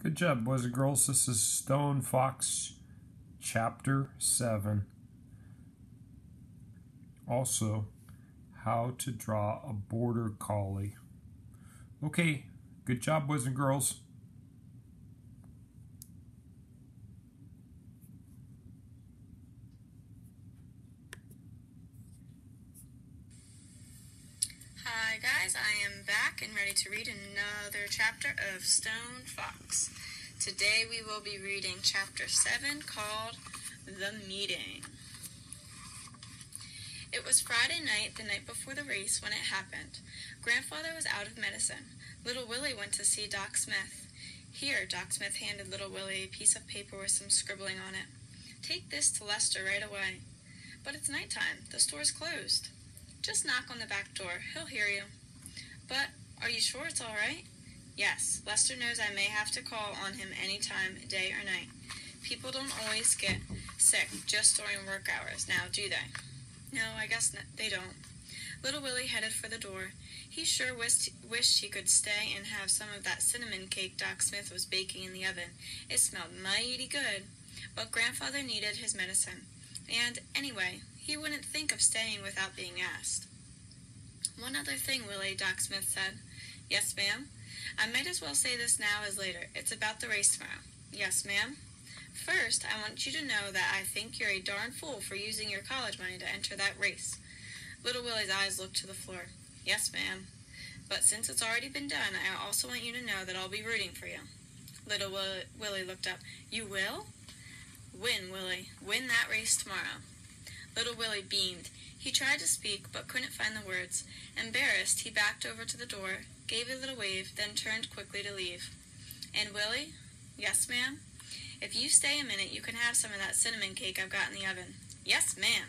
Good job, boys and girls. This is Stone Fox, Chapter 7. Also, how to draw a border collie. Okay, good job, boys and girls. Hi guys, I am back and ready to read another chapter of Stone Fox. Today we will be reading chapter 7 called The Meeting. It was Friday night, the night before the race, when it happened. Grandfather was out of medicine. Little Willie went to see Doc Smith. Here, Doc Smith handed Little Willie a piece of paper with some scribbling on it. Take this to Lester right away. But it's nighttime. The store's closed. Just knock on the back door. He'll hear you. But are you sure it's all right? Yes, Lester knows I may have to call on him any time, day or night. People don't always get sick just during work hours, now do they? No, I guess they don't. Little Willie headed for the door. He sure wished he could stay and have some of that cinnamon cake Doc Smith was baking in the oven. It smelled mighty good. But Grandfather needed his medicine. And, anyway, he wouldn't think of staying without being asked. One other thing, Willie, Doc Smith said. Yes, ma'am? I might as well say this now as later. It's about the race tomorrow. Yes, ma'am? First, I want you to know that I think you're a darn fool for using your college money to enter that race. Little Willie's eyes looked to the floor. Yes, ma'am. But since it's already been done, I also want you to know that I'll be rooting for you. Little Willie looked up. You will? Win, Willie. Win that race tomorrow. Little Willie beamed. He tried to speak, but couldn't find the words. Embarrassed, he backed over to the door, gave a little wave, then turned quickly to leave. And Willie? Yes, ma'am? If you stay a minute, you can have some of that cinnamon cake I've got in the oven. Yes, ma'am.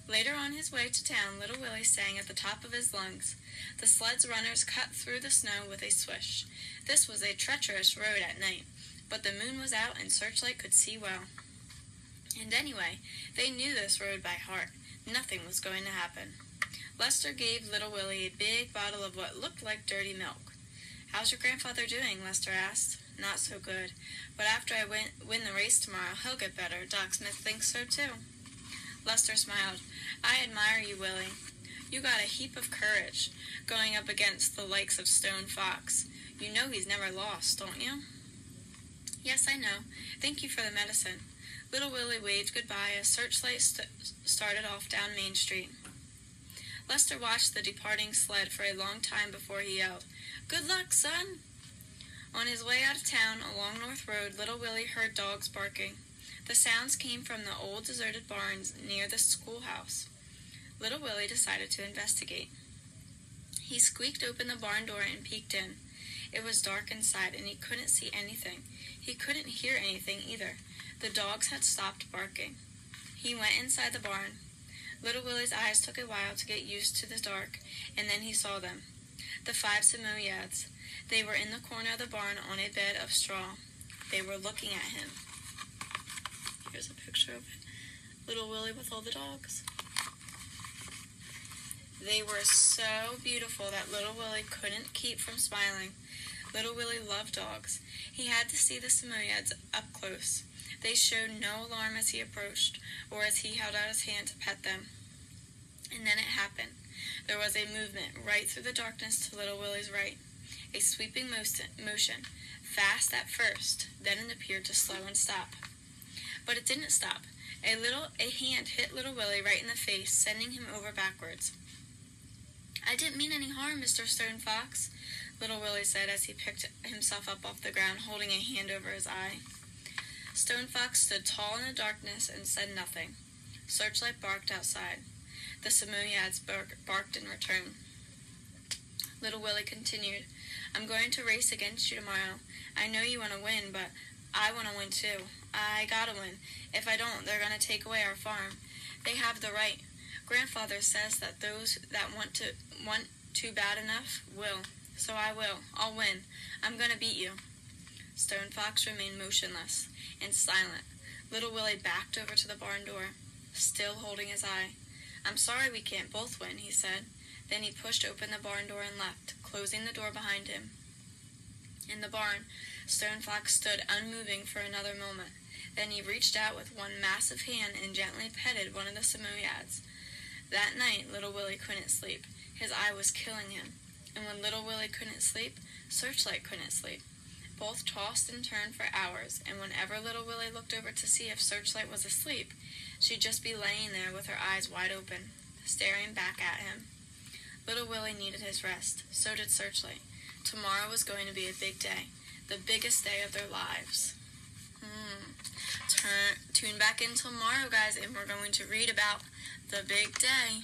Later on his way to town, Little Willie sang at the top of his lungs. The sled's runners cut through the snow with a swish. This was a treacherous road at night, but the moon was out and Searchlight could see well. And anyway, they knew this road by heart. Nothing was going to happen. Lester gave Little Willie a big bottle of what looked like dirty milk. How's your grandfather doing? Lester asked. Not so good. But after I win the race tomorrow, he'll get better. Doc Smith thinks so, too. Lester smiled. I admire you, Willie. You got a heap of courage, going up against the likes of Stone Fox. You know he's never lost, don't you? Yes, I know. Thank you for the medicine. Little Willie waved goodbye as Searchlight started off down Main Street. Lester watched the departing sled for a long time before he yelled, Good luck, son! On his way out of town along North Road, Little Willie heard dogs barking. The sounds came from the old deserted barns near the schoolhouse. Little Willie decided to investigate. He squeaked open the barn door and peeked in. It was dark inside and he couldn't see anything. He couldn't hear anything either. The dogs had stopped barking. He went inside the barn. Little Willie's eyes took a while to get used to the dark, and then he saw them. The 5 Samoyeds. They were in the corner of the barn on a bed of straw. They were looking at him. Here's a picture of it. Little Willie with all the dogs. They were so beautiful that Little Willie couldn't keep from smiling. Little Willie loved dogs. He had to see the Samoyeds up close. They showed no alarm as he approached, or as he held out his hand to pet them. And then it happened. There was a movement right through the darkness to Little Willie's right. A sweeping motion, fast at first, then it appeared to slow and stop. But it didn't stop. A hand hit Little Willie right in the face, sending him over backwards. I didn't mean any harm, Mr. Stone Fox, Little Willie said as he picked himself up off the ground, holding a hand over his eye. Stone Fox stood tall in the darkness and said nothing. Searchlight barked outside. The Samoyeds barked in return. Little Willie continued, I'm going to race against you tomorrow. I know you want to win, but I want to win too. I gotta win. If I don't, they're going to take away our farm. They have the right. Grandfather says that those that want to bad enough will. So I will. I'll win. I'm going to beat you. Stone Fox remained motionless and silent. Little Willie backed over to the barn door, still holding his eye. I'm sorry we can't both win, he said. Then he pushed open the barn door and left, closing the door behind him. In the barn, Stonefox stood unmoving for another moment. Then he reached out with one massive hand and gently petted one of the Samoyeds. That night, Little Willie couldn't sleep. His eye was killing him. And when Little Willie couldn't sleep, Searchlight couldn't sleep. Both tossed and turned for hours, and whenever Little Willie looked over to see if Searchlight was asleep, she'd just be laying there with her eyes wide open, staring back at him. Little Willie needed his rest. So did Searchlight. Tomorrow was going to be a big day, the biggest day of their lives. Tune back in tomorrow, guys, and we're going to read about the big day.